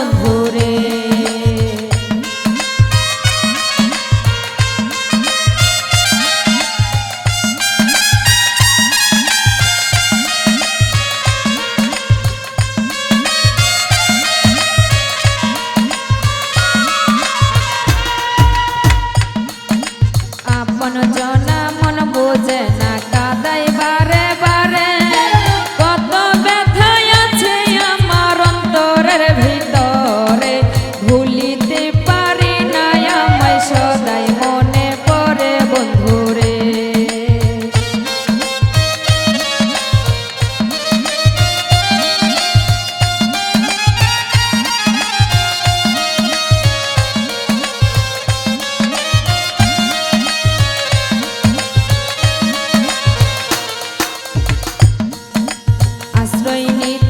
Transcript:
বন্ধুরে। আপন জনা মন বোঝে না কাদাই বারে বারে, কত ব্যথা আছে আমার অন্তরের ভিতরে, ভুলিতে পারি না আমায় সদাই মনে পড়ে বন্ধুরে। আশ্রয় নিতে